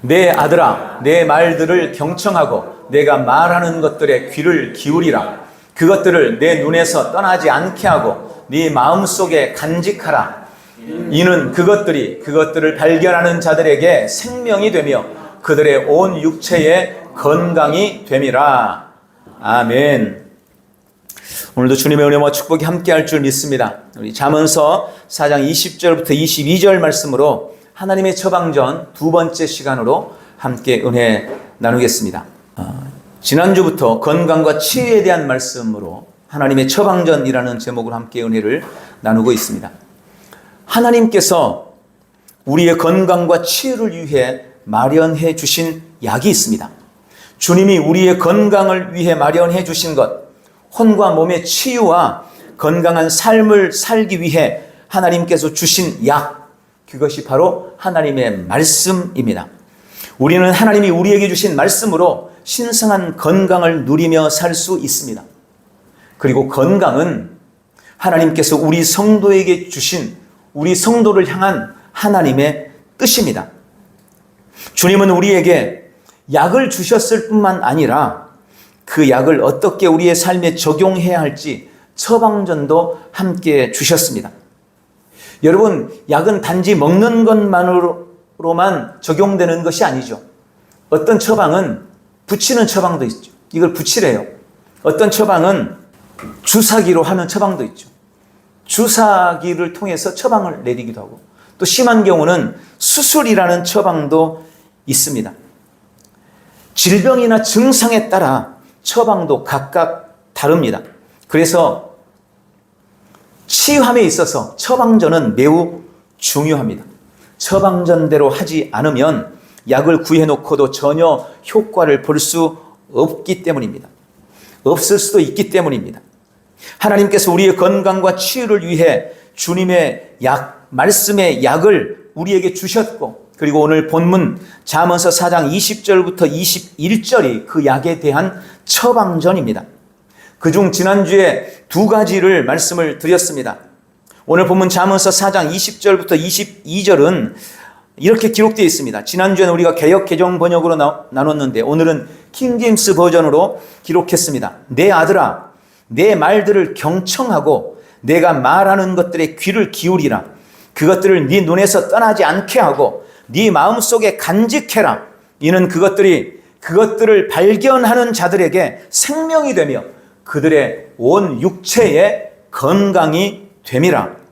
내 아들아, 내 말들을 경청하고 내가 말하는 것들에 귀를 기울이라. 그것들을 내 눈에서 떠나지 않게 하고 네 마음속에 간직하라. 이는 그것들을 발견하는 자들에게 생명이 되며 그들의 온 육체에 건강이 됨이라. 아멘. 오늘도 주님의 은혜와 축복이 함께할 줄 믿습니다. 우리 잠언서 4장 20절부터 22절 말씀으로 하나님의 처방전 두 번째 시간으로 함께 은혜 나누겠습니다. 지난주부터 건강과 치유에 대한 말씀으로 하나님의 처방전이라는 제목으로 함께 은혜를 나누고 있습니다. 하나님께서 우리의 건강과 치유를 위해 마련해 주신 약이 있습니다. 주님이 우리의 건강을 위해 마련해 주신 것, 혼과 몸의 치유와 건강한 삶을 살기 위해 하나님께서 주신 약, 그것이 바로 하나님의 말씀입니다. 우리는 하나님이 우리에게 주신 말씀으로 신성한 건강을 누리며 살 수 있습니다. 그리고 건강은 하나님께서 우리 성도에게 주신, 우리 성도를 향한 하나님의 뜻입니다. 주님은 우리에게 약을 주셨을 뿐만 아니라 그 약을 어떻게 우리의 삶에 적용해야 할지 처방전도 함께 주셨습니다. 여러분, 약은 단지 먹는 것만으로만 적용되는 것이 아니죠. 어떤 처방은 붙이는 처방도 있죠. 이걸 붙이래요. 어떤 처방은 주사기로 하는 처방도 있죠. 주사기를 통해서 처방을 내리기도 하고, 또 심한 경우는 수술이라는 처방도 있습니다. 질병이나 증상에 따라 처방도 각각 다릅니다. 그래서 치유함에 있어서 처방전은 매우 중요합니다. 처방전대로 하지 않으면 약을 구해놓고도 전혀 효과를 볼 수 없기 때문입니다. 없을 수도 있기 때문입니다. 하나님께서 우리의 건강과 치유를 위해 주님의 약, 말씀의 약을 우리에게 주셨고, 그리고 오늘 본문 잠언서 4장 20절부터 21절이 그 약에 대한 처방전입니다. 그중 지난주에 두 가지를 말씀을 드렸습니다. 오늘 본문 잠언서 4장 20절부터 22절은 이렇게 기록되어 있습니다. 지난주에는 우리가 개역 개정 번역으로 나눴는데 오늘은 킹제임스 버전으로 기록했습니다. 내 아들아, 내 말들을 경청하고 내가 말하는 것들에 귀를 기울이라. 그것들을 네 눈에서 떠나지 않게 하고 네 마음속에 간직해라. 이는 그것들을 발견하는 자들에게 생명이 되며 그들의 온 육체에 건강이 됨이라.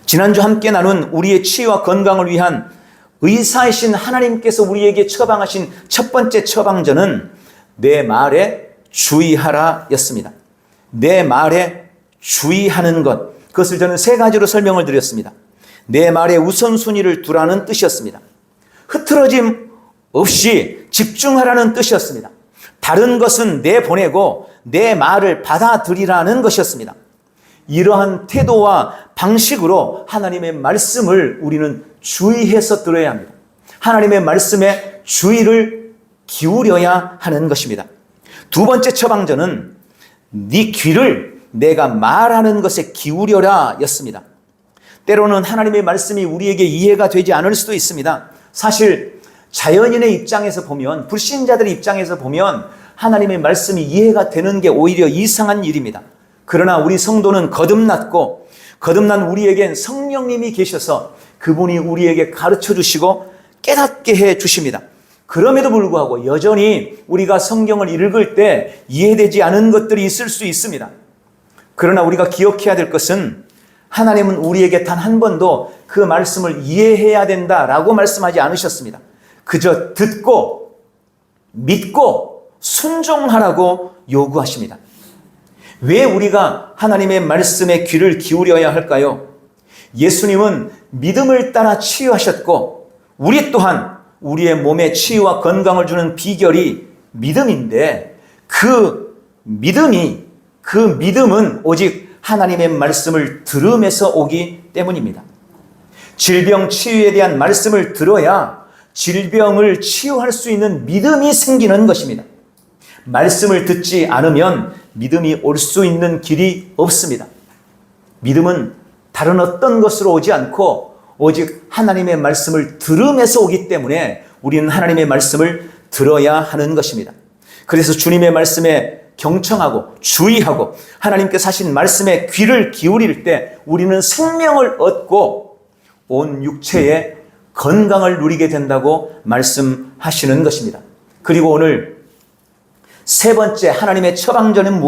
지난주 함께 나눈 우리의 치유와 건강을 위한 의사이신 하나님께서 우리에게 처방하신 첫 번째 처방전은 내 말에 주의하라 였습니다. 내 말에 주의하는 것, 그것을 저는 세 가지로 설명을 드렸습니다. 내 말에 우선순위를 두라는 뜻이었습니다. 흐트러짐 없이 집중하라는 뜻이었습니다. 다른 것은 내보내고 내 말을 받아들이라는 것이었습니다. 이러한 태도와 방식으로 하나님의 말씀을 우리는 주의해서 들어야 합니다. 하나님의 말씀에 주의를 기울여야 하는 것입니다. 두 번째 처방전은 네 귀를 내가 말하는 것에 기울여라 였습니다. 때로는 하나님의 말씀이 우리에게 이해가 되지 않을 수도 있습니다. 사실 자연인의 입장에서 보면, 불신자들의 입장에서 보면 하나님의 말씀이 이해가 되는 게 오히려 이상한 일입니다. 그러나 우리 성도는 거듭난 우리에겐 성령님이 계셔서 그분이 우리에게 가르쳐 주시고 깨닫게 해 주십니다. 그럼에도 불구하고 여전히 우리가 성경을 읽을 때 이해되지 않은 것들이 있을 수 있습니다. 그러나 우리가 기억해야 될 것은 하나님은 우리에게 단 한 번도 그 말씀을 이해해야 된다라고 말씀하지 않으셨습니다. 그저 듣고 믿고 순종하라고 요구하십니다. 왜 우리가 하나님의 말씀에 귀를 기울여야 할까요? 예수님은 믿음을 따라 치유하셨고 우리 또한 우리의 몸에 치유와 건강을 주는 비결이 믿음인데 그 믿음은 오직 하나님의 말씀을 들음에서 오기 때문입니다. 질병 치유에 대한 말씀을 들어야 질병을 치유할 수 있는 믿음이 생기는 것입니다. 말씀을 듣지 않으면 믿음이 올 수 있는 길이 없습니다. 믿음은 다른 어떤 것으로 오지 않고 오직 하나님의 말씀을 들음에서 오기 때문에 우리는 하나님의 말씀을 들어야 하는 것입니다. 그래서 주님의 말씀에 경청하고 주의하고 하나님께서 하신 말씀에 귀를 기울일 때 우리는 생명을 얻고 온 육체의 건강을 누리게 된다고 말씀하시는 것입니다. 그리고 오늘 세 번째 하나님의 처방전은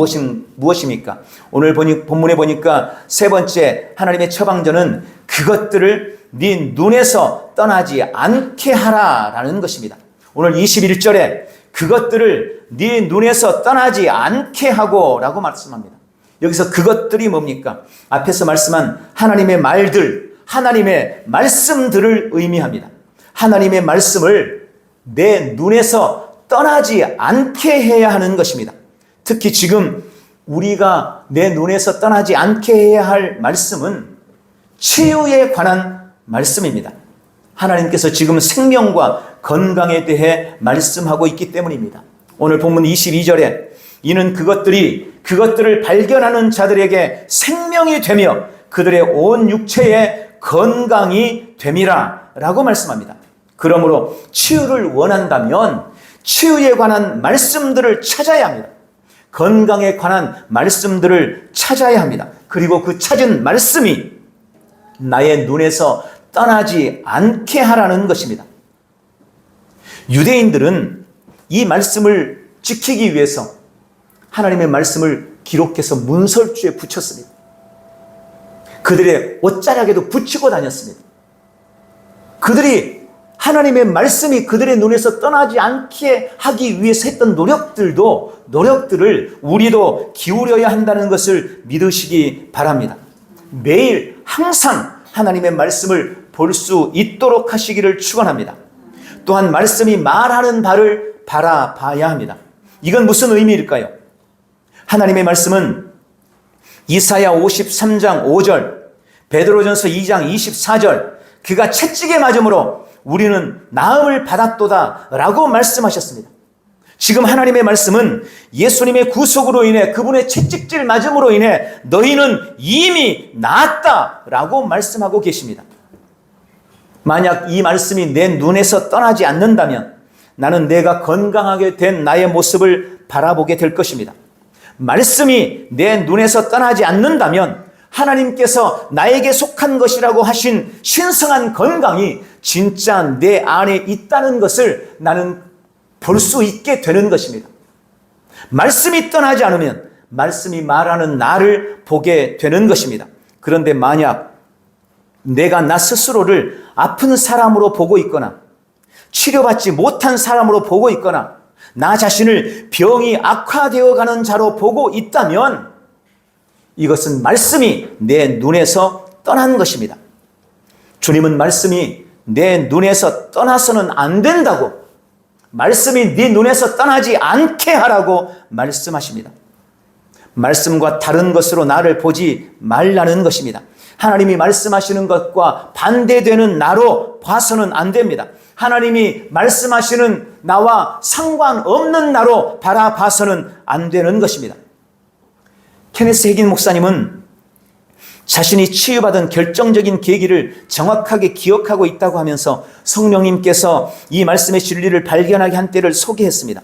무엇입니까? 오늘 본문에 보니까 세 번째 하나님의 처방전은 그것들을 네 눈에서 떠나지 않게 하라라는 것입니다. 오늘 21절에 그것들을 네 눈에서 떠나지 않게 하고 라고 말씀합니다. 여기서 그것들이 뭡니까? 앞에서 말씀한 하나님의 말들, 하나님의 말씀들을 의미합니다. 하나님의 말씀을 내 눈에서 떠나지 않게 해야 하는 것입니다. 특히 지금 우리가 내 눈에서 떠나지 않게 해야 할 말씀은 치유에 관한 말씀입니다. 하나님께서 지금 생명과 건강에 대해 말씀하고 있기 때문입니다. 오늘 본문 22절에 이는 그것들을 발견하는 자들에게 생명이 되며 그들의 온 육체에 건강이 됨이라 라고 말씀합니다. 그러므로 치유를 원한다면 치유에 관한 말씀들을 찾아야 합니다. 건강에 관한 말씀들을 찾아야 합니다. 그리고 그 찾은 말씀이 나의 눈에서 떠나지 않게 하라는 것입니다. 유대인들은 이 말씀을 지키기 위해서 하나님의 말씀을 기록해서 문설주에 붙였습니다. 그들의 옷자락에도 붙이고 다녔습니다. 그들이 하나님의 말씀이 그들의 눈에서 떠나지 않게 하기 위해서 했던 노력들을 우리도 기울여야 한다는 것을 믿으시기 바랍니다. 매일 항상 하나님의 말씀을 볼 수 있도록 하시기를 축원합니다. 또한 말씀이 말하는 바를 바라봐야 합니다. 이건 무슨 의미일까요? 하나님의 말씀은 이사야 53장 5절, 베드로전서 2장 24절, 그가 채찍에 맞음으로 우리는 나음을 받았도다 라고 말씀하셨습니다. 지금 하나님의 말씀은 예수님의 구속으로 인해 그분의 채찍질 맞음으로 인해 너희는 이미 나았다 라고 말씀하고 계십니다. 만약 이 말씀이 내 눈에서 떠나지 않는다면 나는 내가 건강하게 된 나의 모습을 바라보게 될 것입니다. 말씀이 내 눈에서 떠나지 않는다면 하나님께서 나에게 속한 것이라고 하신 신성한 건강이 진짜 내 안에 있다는 것을 나는 볼 수 있게 되는 것입니다. 말씀이 떠나지 않으면 말씀이 말하는 나를 보게 되는 것입니다. 그런데 만약 내가 나 스스로를 아픈 사람으로 보고 있거나 치료받지 못한 사람으로 보고 있거나 나 자신을 병이 악화되어 가는 자로 보고 있다면 이것은 말씀이 내 눈에서 떠난 것입니다. 주님은 말씀이 내 눈에서 떠나서는 안 된다고, 말씀이 네 눈에서 떠나지 않게 하라고 말씀하십니다. 말씀과 다른 것으로 나를 보지 말라는 것입니다. 하나님이 말씀하시는 것과 반대되는 나로 봐서는 안 됩니다. 하나님이 말씀하시는 나와 상관없는 나로 바라봐서는 안 되는 것입니다. 케네스 해긴 목사님은 자신이 치유받은 결정적인 계기를 정확하게 기억하고 있다고 하면서 성령님께서 이 말씀의 진리를 발견하게 한 때를 소개했습니다.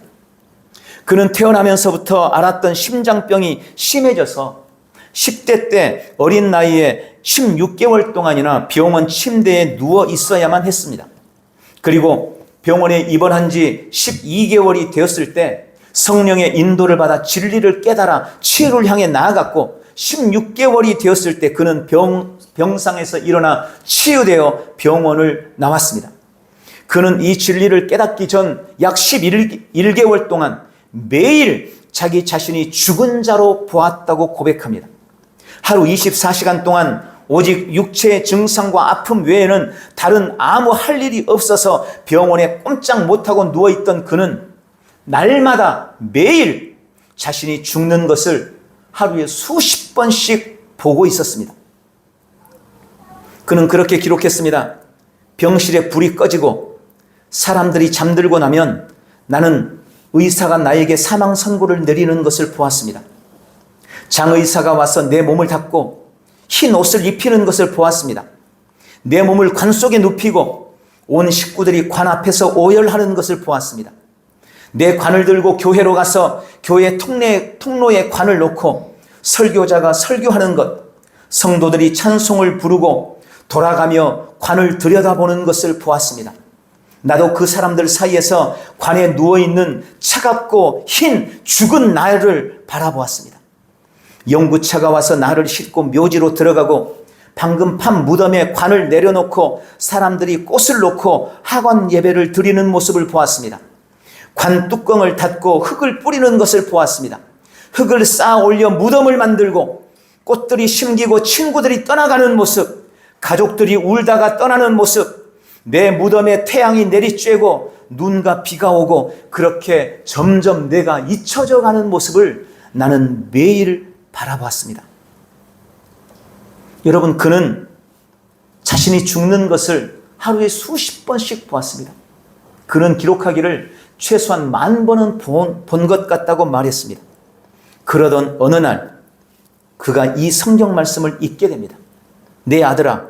그는 태어나면서부터 앓았던 심장병이 심해져서 10대 때 어린 나이에 16개월 동안이나 병원 침대에 누워 있어야만 했습니다. 그리고 병원에 입원한 지 12개월이 되었을 때 성령의 인도를 받아 진리를 깨달아 치유를 향해 나아갔고 16개월이 되었을 때 그는 병상에서 일어나 치유되어 병원을 나왔습니다. 그는 이 진리를 깨닫기 전 약 11개월 동안 매일 자기 자신이 죽은 자로 보았다고 고백합니다. 하루 24시간 동안 오직 육체의 증상과 아픔 외에는 다른 아무 할 일이 없어서 병원에 꼼짝 못하고 누워있던 그는 날마다 매일 자신이 죽는 것을 하루에 수십 번씩 보고 있었습니다. 그는 그렇게 기록했습니다. 병실에 불이 꺼지고 사람들이 잠들고 나면 나는 의사가 나에게 사망 선고를 내리는 것을 보았습니다. 장의사가 와서 내 몸을 닦고 흰 옷을 입히는 것을 보았습니다. 내 몸을 관 속에 눕히고 온 식구들이 관 앞에서 오열하는 것을 보았습니다. 내 관을 들고 교회로 가서 교회 통로에 관을 놓고 설교자가 설교하는 것, 성도들이 찬송을 부르고 돌아가며 관을 들여다보는 것을 보았습니다. 나도 그 사람들 사이에서 관에 누워있는 차갑고 흰 죽은 나를 바라보았습니다. 영구차가 와서 나를 싣고 묘지로 들어가고 방금 판 무덤에 관을 내려놓고 사람들이 꽃을 놓고 하관 예배를 드리는 모습을 보았습니다. 관 뚜껑을 닫고 흙을 뿌리는 것을 보았습니다. 흙을 쌓아 올려 무덤을 만들고 꽃들이 심기고 친구들이 떠나가는 모습, 가족들이 울다가 떠나는 모습, 내 무덤에 태양이 내리쬐고 눈과 비가 오고 그렇게 점점 내가 잊혀져 가는 모습을 나는 매일 바라보았습니다. 여러분, 그는 자신이 죽는 것을 하루에 수십 번씩 보았습니다. 그는 기록하기를 최소한 10,000번은 본 것 같다고 말했습니다. 그러던 어느 날 그가 이 성경 말씀을 읽게 됩니다. 내 아들아,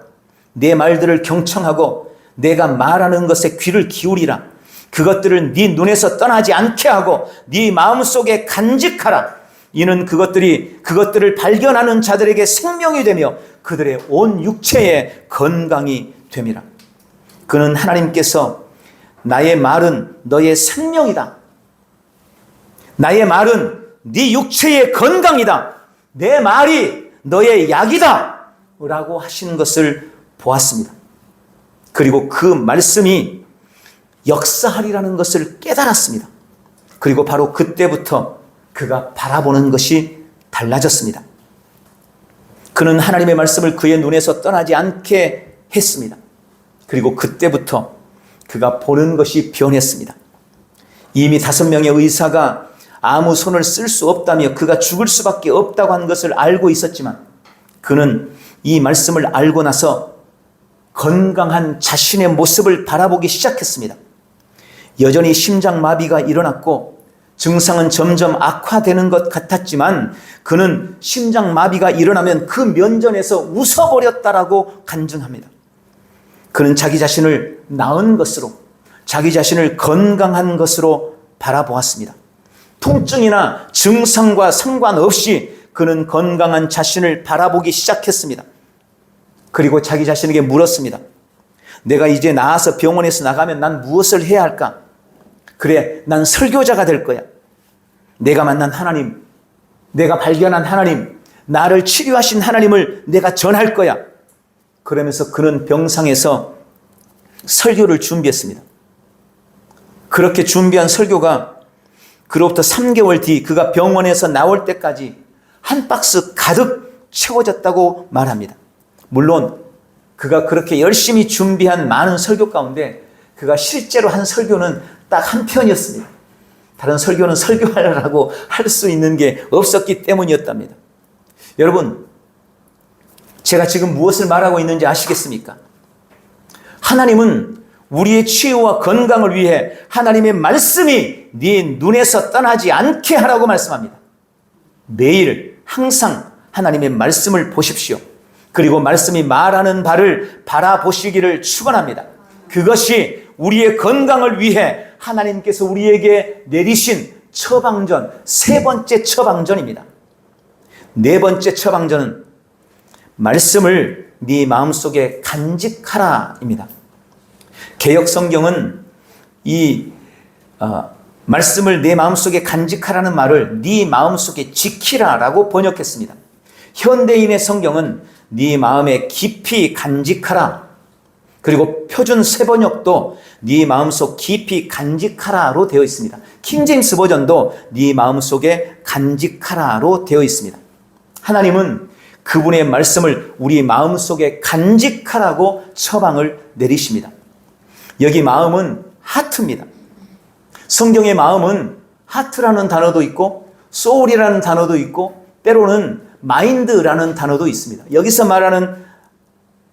내 말들을 경청하고 내가 말하는 것에 귀를 기울이라. 그것들을 네 눈에서 떠나지 않게 하고 네 마음속에 간직하라. 이는 그것들을 발견하는 자들에게 생명이 되며 그들의 온 육체에 건강이 됨이라. 그는 하나님께서 나의 말은 너의 생명이다. 나의 말은 네 육체의 건강이다. 내 말이 너의 약이다. 라고 하신 것을 보았습니다. 그리고 그 말씀이 역사하리라는 것을 깨달았습니다. 그리고 바로 그때부터 그가 바라보는 것이 달라졌습니다. 그는 하나님의 말씀을 그의 눈에서 떠나지 않게 했습니다. 그리고 그때부터 그가 보는 것이 변했습니다. 이미 5명의 의사가 아무 손을 쓸 수 없다며 그가 죽을 수밖에 없다고 한 것을 알고 있었지만 그는 이 말씀을 알고 나서 건강한 자신의 모습을 바라보기 시작했습니다. 여전히 심장마비가 일어났고 증상은 점점 악화되는 것 같았지만 그는 심장마비가 일어나면 그 면전에서 웃어버렸다라고 간증합니다. 그는 자기 자신을 나은 것으로, 자기 자신을 건강한 것으로 바라보았습니다. 통증이나 증상과 상관없이 그는 건강한 자신을 바라보기 시작했습니다. 그리고 자기 자신에게 물었습니다. 내가 이제 나아서 병원에서 나가면 난 무엇을 해야 할까? 그래, 난 설교자가 될 거야. 내가 만난 하나님, 내가 발견한 하나님, 나를 치료하신 하나님을 내가 전할 거야. 그러면서 그는 병상에서 설교를 준비했습니다. 그렇게 준비한 설교가 그로부터 3개월 뒤 그가 병원에서 나올 때까지 한 박스 가득 채워졌다고 말합니다. 물론 그가 그렇게 열심히 준비한 많은 설교 가운데 그가 실제로 한 설교는 딱 한 편이었습니다. 다른 설교는 설교하라고 할 수 있는 게 없었기 때문이었답니다. 여러분, 제가 지금 무엇을 말하고 있는지 아시겠습니까? 하나님은 우리의 치유와 건강을 위해 하나님의 말씀이 네 눈에서 떠나지 않게 하라고 말씀합니다. 매일 항상 하나님의 말씀을 보십시오. 그리고 말씀이 말하는 바를 바라보시기를 축원합니다. 그것이 우리의 건강을 위해 하나님께서 우리에게 내리신 처방전, 3번째 처방전입니다. 4번째 처방전은 말씀을 네 마음속에 간직하라입니다. 개역 성경은 이 말씀을 내 마음속에 간직하라는 말을 네 마음속에 지키라라고 번역했습니다. 현대인의 성경은 네 마음에 깊이 간직하라. 그리고 표준 새번역도 네 마음속 깊이 간직하라로 되어 있습니다. 킹제임스 버전도 네 마음속에 간직하라로 되어 있습니다. 하나님은 그분의 말씀을 우리 마음속에 간직하라고 처방을 내리십니다. 여기 마음은 하트입니다. 성경의 마음은 하트라는 단어도 있고 소울이라는 단어도 있고 때로는 마인드라는 단어도 있습니다. 여기서 말하는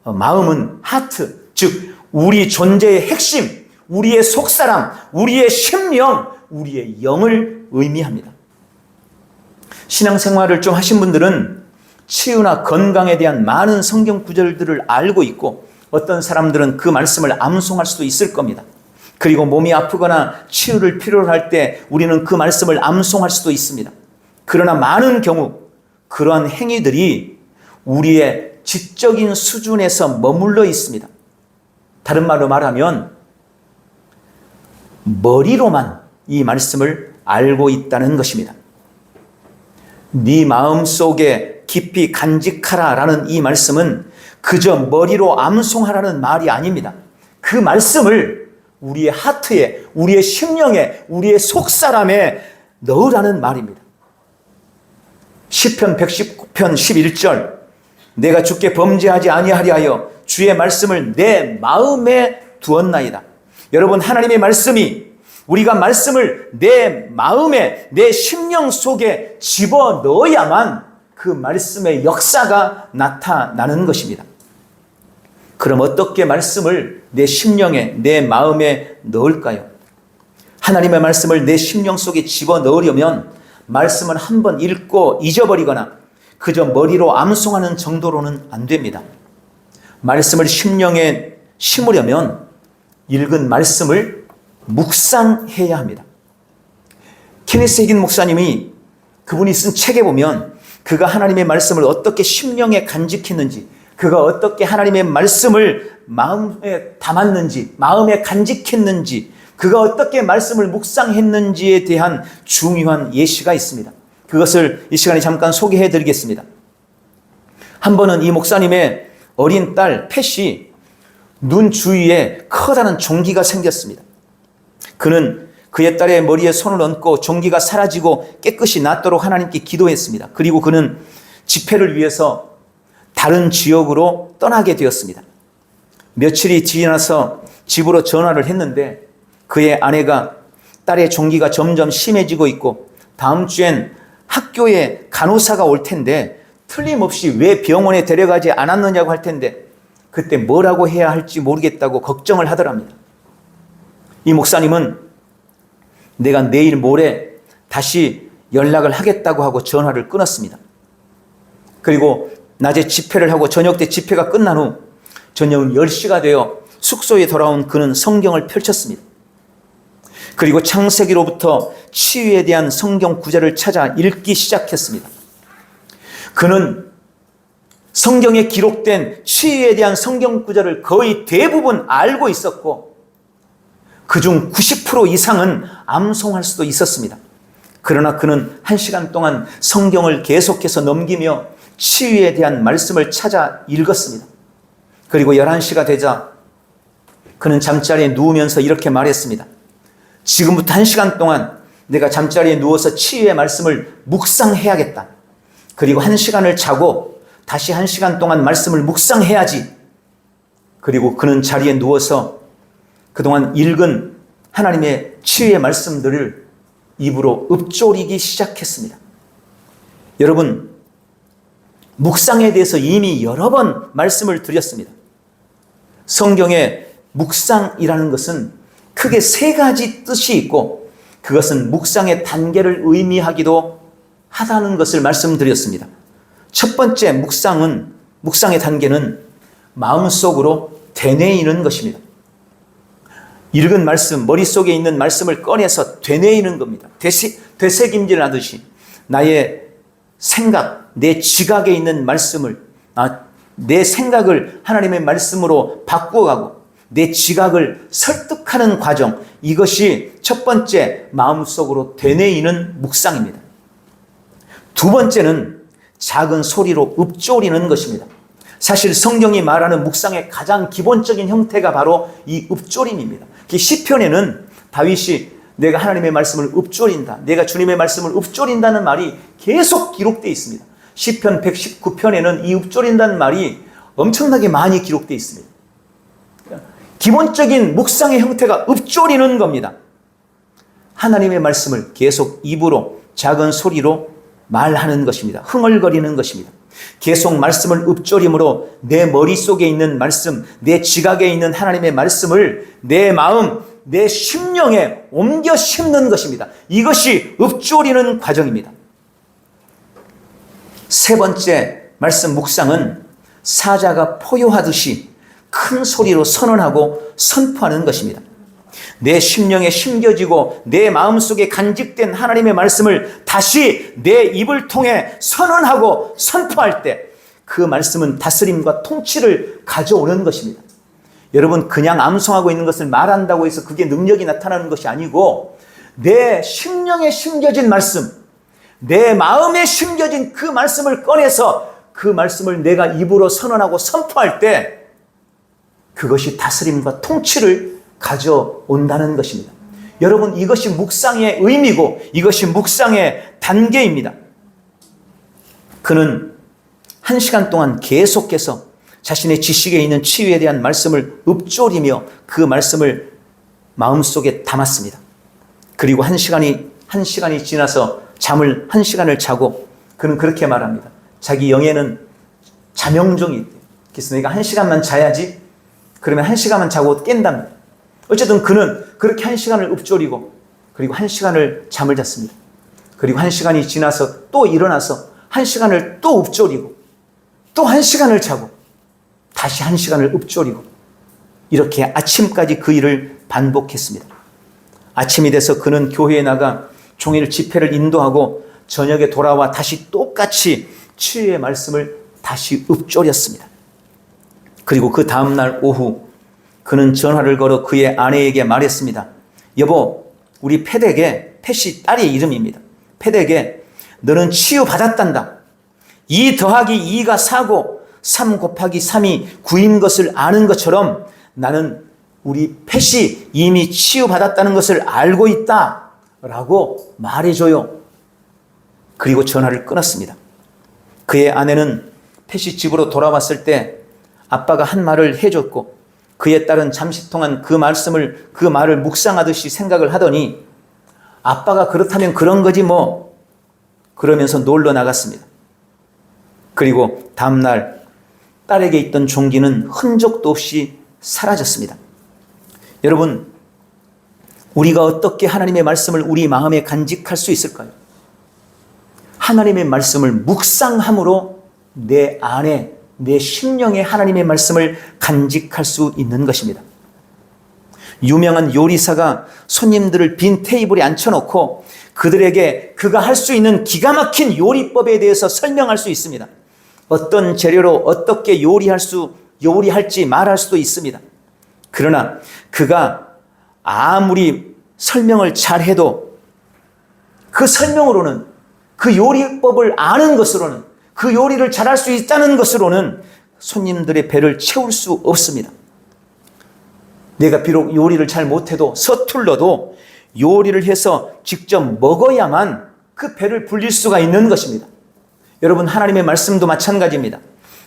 마음은 하트, 즉 우리 존재의 핵심, 우리의 속사람, 우리의 심령, 우리의 영을 의미합니다. 신앙생활을 좀 하신 분들은 치유나 건강에 대한 많은 성경 구절들을 알고 있고 어떤 사람들은 그 말씀을 암송할 수도 있을 겁니다. 그리고 몸이 아프거나 치유를 필요로 할 때 우리는 그 말씀을 암송할 수도 있습니다. 그러나 많은 경우 그러한 행위들이 우리의 지적인 수준에서 머물러 있습니다. 다른 말로 말하면 머리로만 이 말씀을 알고 있다는 것입니다. 네 마음속에 깊이 간직하라라는 이 말씀은 그저 머리로 암송하라는 말이 아닙니다. 그 말씀을 우리의 하트에, 우리의 심령에, 우리의 속사람에 넣으라는 말입니다. 시편 119편 11절 내가 주께 범죄하지 아니하리하여 주의 말씀을 내 마음에 두었나이다. 여러분, 하나님의 말씀이 우리가 말씀을 내 마음에, 내 심령 속에 집어넣어야만 그 말씀의 역사가 나타나는 것입니다. 그럼 어떻게 말씀을 내 심령에, 내 마음에 넣을까요? 하나님의 말씀을 내 심령 속에 집어넣으려면 말씀을 한번 읽고 잊어버리거나 그저 머리로 암송하는 정도로는 안 됩니다. 말씀을 심령에 심으려면 읽은 말씀을 묵상해야 합니다. 케니스 해긴 목사님이 그분이 쓴 책에 보면 그가 하나님의 말씀을 어떻게 심령에 간직했는지, 그가 어떻게 하나님의 말씀을 마음에 담았는지, 마음에 간직했는지, 그가 어떻게 말씀을 묵상했는지에 대한 중요한 예시가 있습니다. 그것을 이 시간에 잠깐 소개해 드리겠습니다. 한 번은 이 목사님의 어린 딸 팻이 눈 주위에 커다란 종기가 생겼습니다. 그는 그의 딸의 머리에 손을 얹고 종기가 사라지고 깨끗이 낫도록 하나님께 기도했습니다. 그리고 그는 집회를 위해서 다른 지역으로 떠나게 되었습니다. 며칠이 지나서 집으로 전화를 했는데 그의 아내가 딸의 종기가 점점 심해지고 있고 다음 주엔 학교에 간호사가 올 텐데 틀림없이 왜 병원에 데려가지 않았느냐고 할 텐데 그때 뭐라고 해야 할지 모르겠다고 걱정을 하더랍니다. 이 목사님은 내가 내일 모레 다시 연락을 하겠다고 하고 전화를 끊었습니다. 그리고 낮에 집회를 하고 저녁 때 집회가 끝난 후 저녁 10시가 되어 숙소에 돌아온 그는 성경을 펼쳤습니다. 그리고 창세기로부터 치유에 대한 성경 구절을 찾아 읽기 시작했습니다. 그는 성경에 기록된 치유에 대한 성경 구절을 거의 대부분 알고 있었고 그중 90% 이상은 암송할 수도 있었습니다. 그러나 그는 1시간 동안 성경을 계속해서 넘기며 치유에 대한 말씀을 찾아 읽었습니다. 그리고 11시가 되자 그는 잠자리에 누우면서 이렇게 말했습니다. 지금부터 1시간 동안 내가 잠자리에 누워서 치유의 말씀을 묵상해야겠다. 그리고 1시간을 자고 다시 1시간 동안 말씀을 묵상해야지. 그리고 그는 자리에 누워서 그동안 읽은 하나님의 치유의 말씀들을 입으로 읊조리기 시작했습니다. 여러분, 묵상에 대해서 이미 여러 번 말씀을 드렸습니다. 성경에 묵상이라는 것은 크게 3가지 뜻이 있고 그것은 묵상의 단계를 의미하기도 하다는 것을 말씀드렸습니다. 첫 번째 묵상의 단계는 마음속으로 되뇌이는 것입니다. 읽은 말씀, 머릿속에 있는 말씀을 꺼내서 되뇌이는 겁니다. 되새김질 하듯이 나의 생각, 내 지각에 있는 말씀을, 내 생각을 하나님의 말씀으로 바꾸어가고 내 지각을 설득하는 과정, 이것이 첫 번째 마음속으로 되뇌이는 묵상입니다. 두 번째는 작은 소리로 읊조리는 것입니다. 사실 성경이 말하는 묵상의 가장 기본적인 형태가 바로 이 읊조림입니다. 시편에는 다윗이 내가 하나님의 말씀을 읊조린다, 내가 주님의 말씀을 읊조린다는 말이 계속 기록되어 있습니다. 시편 119편에는 이 읊조린다는 말이 엄청나게 많이 기록되어 있습니다. 기본적인 묵상의 형태가 읊조리는 겁니다. 하나님의 말씀을 계속 입으로 작은 소리로 말하는 것입니다. 흥얼거리는 것입니다. 계속 말씀을 읊조림으로 내 머릿속에 있는 말씀, 내 지각에 있는 하나님의 말씀을 내 마음, 내 심령에 옮겨 심는 것입니다. 이것이 읊조리는 과정입니다. 세 번째 말씀 묵상은 사자가 포효하듯이 큰 소리로 선언하고 선포하는 것입니다. 내 심령에 심겨지고 내 마음속에 간직된 하나님의 말씀을 다시 내 입을 통해 선언하고 선포할 때 그 말씀은 다스림과 통치를 가져오는 것입니다. 여러분, 그냥 암송하고 있는 것을 말한다고 해서 그게 능력이 나타나는 것이 아니고 내 심령에 심겨진 말씀, 내 마음에 심겨진 그 말씀을 꺼내서 그 말씀을 내가 입으로 선언하고 선포할 때 그것이 다스림과 통치를 가져온다는 것입니다. 여러분, 이것이 묵상의 의미고 이것이 묵상의 단계입니다. 그는 1시간 동안 계속해서 자신의 지식에 있는 치유에 대한 말씀을 읊조리며 그 말씀을 마음속에 담았습니다. 그리고 1시간이 지나서 잠을 1시간을 자고 그는 그렇게 말합니다. 자기 영에는 자명종이 있대요. 그래서 내가 1시간만 자야지, 그러면 1시간만 자고 깬답니다. 어쨌든 그는 그렇게 1시간을 읊조리고 그리고 1시간을 잠을 잤습니다. 그리고 1시간이 지나서 또 일어나서 1시간을 또 읊조리고 또 1시간을 자고 다시 1시간을 읊조리고 이렇게 아침까지 그 일을 반복했습니다. 아침이 돼서 그는 교회에 나가 종일 집회를 인도하고 저녁에 돌아와 다시 똑같이 치유의 말씀을 다시 읊조렸습니다. 그리고 그 다음날 오후 그는 전화를 걸어 그의 아내에게 말했습니다. 여보, 우리 팻이 딸의 이름입니다. 팻에게 너는 치유받았단다. 2 더하기 2가 4고 3 곱하기 3이 9인 것을 아는 것처럼 나는 우리 팻이 이미 치유받았다는 것을 알고 있다 라고 말해줘요. 그리고 전화를 끊었습니다. 그의 아내는 팻이 집으로 돌아왔을 때 아빠가 한 말을 해줬고 그의 딸은 잠시 동안 그 말을 묵상하듯이 생각을 하더니 아빠가 그렇다면 그런 거지 뭐 그러면서 놀러 나갔습니다. 그리고 다음날 딸에게 있던 종기는 흔적도 없이 사라졌습니다. 여러분, 우리가 어떻게 하나님의 말씀을 우리 마음에 간직할 수 있을까요? 하나님의 말씀을 묵상함으로 내 안에 내 심령에 하나님의 말씀을 간직할 수 있는 것입니다. 유명한 요리사가 손님들을 빈 테이블에 앉혀놓고 그들에게 그가 할 수 있는 기가 막힌 요리법에 대해서 설명할 수 있습니다. 어떤 재료로 어떻게 요리할지 말할 수도 있습니다. 그러나 그가 아무리 설명을 잘해도 그 설명으로는 그 요리법을 아는 것으로는 그 요리를 잘할 수 있다는 것으로는 손님들의 배를 채울 수 없습니다. 내가 비록 요리를 잘 못해도 서툴러도 요리를 해서 직접 먹어야만 그 배를 불릴 수가 있는 것입니다. 여러분, 하나님의 말씀도 마찬가지입니다.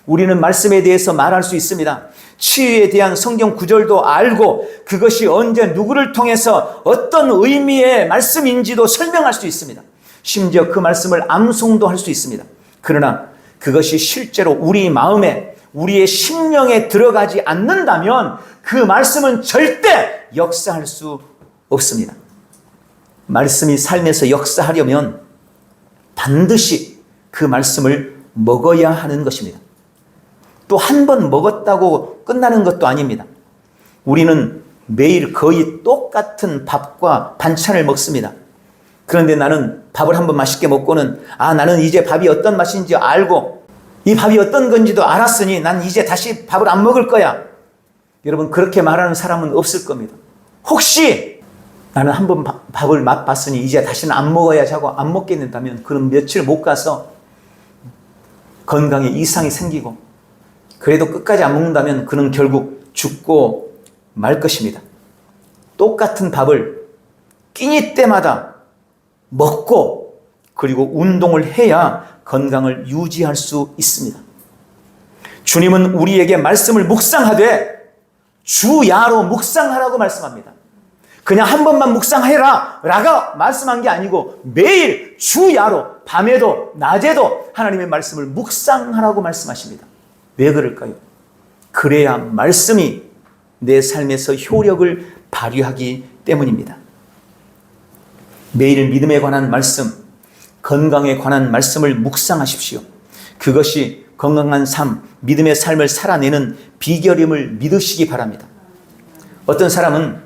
우리는 말씀에 대해서 말할 수 있습니다. 치유에 대한 성경 구절도 알고 그것이 언제 누구를 통해서 어떤 의미의 말씀인지도 설명할 수 있습니다. 심지어 그 말씀을 암송도 할 수 있습니다. 그러나 그것이 실제로 우리 마음에 우리의 심령에 들어가지 않는다면 그 말씀은 절대 역사할 수 없습니다. 말씀이 삶에서 역사하려면 반드시 그 말씀을 먹어야 하는 것입니다. 또 한 번 먹었다고 끝나는 것도 아닙니다. 우리는 매일 거의 똑같은 밥과 반찬을 먹습니다. 그런데 나는 밥을 한번 맛있게 먹고는 나는 이제 밥이 어떤 맛인지 알고 이 밥이 어떤 건지도 알았으니 난 이제 다시 밥을 안 먹을 거야. 여러분, 그렇게 말하는 사람은 없을 겁니다. 혹시 나는 한번 밥을 맛봤으니 이제 다시는 안 먹어야지 하고 안 먹게 된다면 그럼 며칠 못 가서 건강에 이상이 생기고 그래도 끝까지 안 먹는다면 그는 결국 죽고 말 것입니다. 똑같은 밥을 끼니 때마다 먹고 그리고 운동을 해야 건강을 유지할 수 있습니다. 주님은 우리에게 말씀을 묵상하되 주야로 묵상하라고 말씀합니다. 그냥 한 번만 묵상해라 라고 말씀한 게 아니고 매일 주야로 밤에도 낮에도 하나님의 말씀을 묵상하라고 말씀하십니다. 왜 그럴까요? 그래야 말씀이 내 삶에서 효력을 발휘하기 때문입니다. 매일 믿음에 관한 말씀, 건강에 관한 말씀을 묵상하십시오. 그것이 건강한 삶, 믿음의 삶을 살아내는 비결임을 믿으시기 바랍니다. 어떤 사람은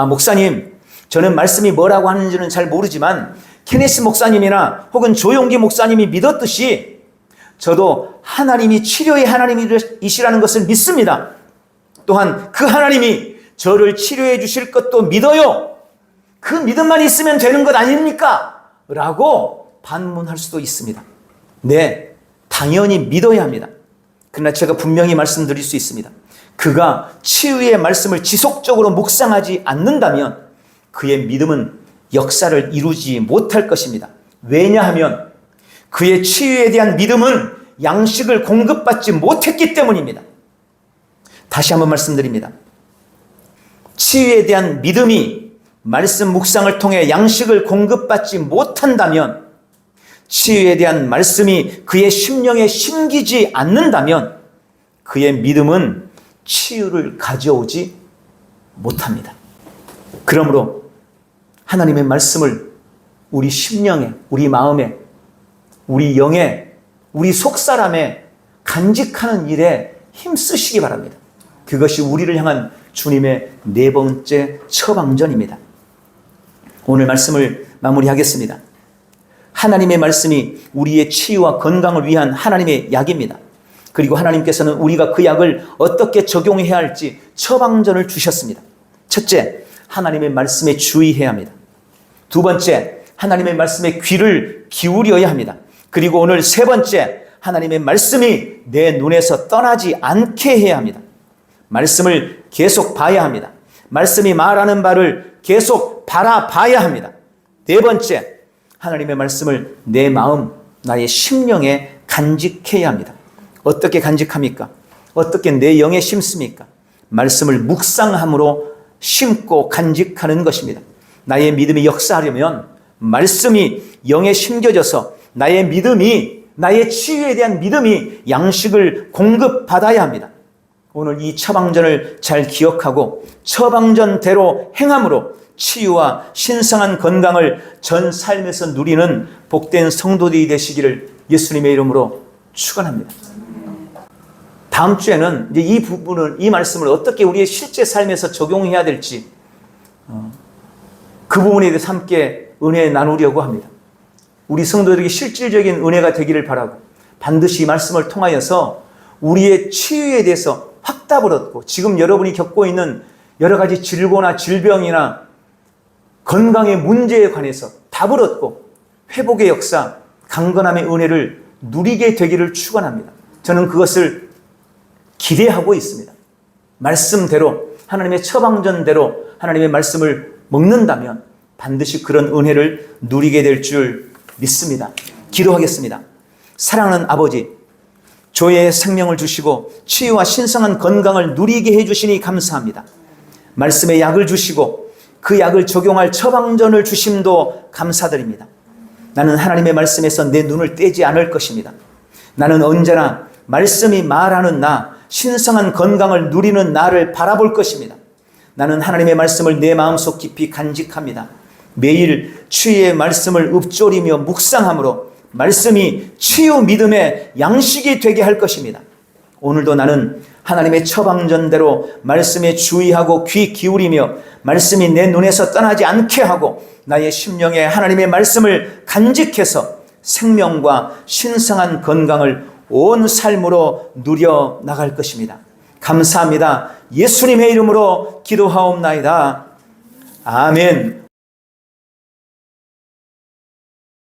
목사님, 저는 말씀이 뭐라고 하는지는 잘 모르지만 케네스 목사님이나 혹은 조용기 목사님이 믿었듯이 저도 하나님이 치료의 하나님이시라는 것을 믿습니다. 또한 그 하나님이 저를 치료해 주실 것도 믿어요. 그 믿음만 있으면 되는 것 아닙니까? 라고 반문할 수도 있습니다. 네, 당연히 믿어야 합니다. 그러나 제가 분명히 말씀드릴 수 있습니다. 그가 치유의 말씀을 지속적으로 묵상하지 않는다면 그의 믿음은 역사를 이루지 못할 것입니다. 왜냐하면 그의 치유에 대한 믿음은 양식을 공급받지 못했기 때문입니다. 다시 한번 말씀드립니다. 치유에 대한 믿음이 말씀 묵상을 통해 양식을 공급받지 못한다면, 치유에 대한 말씀이 그의 심령에 심기지 않는다면 그의 믿음은 치유를 가져오지 못합니다. 그러므로 하나님의 말씀을 우리 심령에, 우리 마음에, 우리 영에, 우리 속사람에 간직하는 일에 힘쓰시기 바랍니다. 그것이 우리를 향한 주님의 네 번째 처방전입니다. 오늘 말씀을 마무리하겠습니다. 하나님의 말씀이 우리의 치유와 건강을 위한 하나님의 약입니다. 그리고 하나님께서는 우리가 그 약을 어떻게 적용해야 할지 처방전을 주셨습니다. 첫째, 하나님의 말씀에 주의해야 합니다. 두 번째, 하나님의 말씀에 귀를 기울여야 합니다. 그리고 오늘 세 번째, 하나님의 말씀이 내 눈에서 떠나지 않게 해야 합니다. 말씀을 계속 봐야 합니다. 말씀이 말하는 바를 계속 바라봐야 합니다. 네 번째, 하나님의 말씀을 내 마음, 나의 심령에 간직해야 합니다. 어떻게 간직합니까? 어떻게 내 영에 심습니까? 말씀을 묵상함으로 심고 간직하는 것입니다. 나의 믿음이 역사하려면 말씀이 영에 심겨져서 나의 믿음이, 나의 치유에 대한 믿음이 양식을 공급받아야 합니다. 오늘 이 처방전을 잘 기억하고 처방전대로 행함으로 치유와 신성한 건강을 전 삶에서 누리는 복된 성도들이 되시기를 예수님의 이름으로 축원합니다. 다음 주에는 이제 이 부분을, 이 말씀을 어떻게 우리의 실제 삶에서 적용해야 될지 그 부분에 대해서 함께 은혜 나누려고 합니다. 우리 성도들에게 실질적인 은혜가 되기를 바라고 반드시 이 말씀을 통하여서 우리의 치유에 대해서 확답을 얻고 지금 여러분이 겪고 있는 여러 가지 질고나 질병이나 건강의 문제에 관해서 답을 얻고 회복의 역사, 강건함의 은혜를 누리게 되기를 축원합니다. 저는 그것을 기대하고 있습니다. 말씀대로, 하나님의 처방전대로 하나님의 말씀을 먹는다면 반드시 그런 은혜를 누리게 될 줄 믿습니다. 기도하겠습니다. 사랑하는 아버지, 조의 생명을 주시고 치유와 신성한 건강을 누리게 해주시니 감사합니다. 말씀의 약을 주시고 그 약을 적용할 처방전을 주심도 감사드립니다. 나는 하나님의 말씀에서 내 눈을 떼지 않을 것입니다. 나는 언제나 말씀이 말하는 나, 신성한 건강을 누리는 나를 바라볼 것입니다. 나는 하나님의 말씀을 내 마음속 깊이 간직합니다. 매일 치유의 말씀을 읊조리며 묵상함으로 말씀이 치유 믿음의 양식이 되게 할 것입니다. 오늘도 나는 하나님의 처방전대로 말씀에 주의하고 귀 기울이며 말씀이 내 눈에서 떠나지 않게 하고 나의 심령에 하나님의 말씀을 간직해서 생명과 신성한 건강을 온 삶으로 누려 나갈 것입니다. 감사합니다. 예수님의 이름으로 기도하옵나이다. 아멘.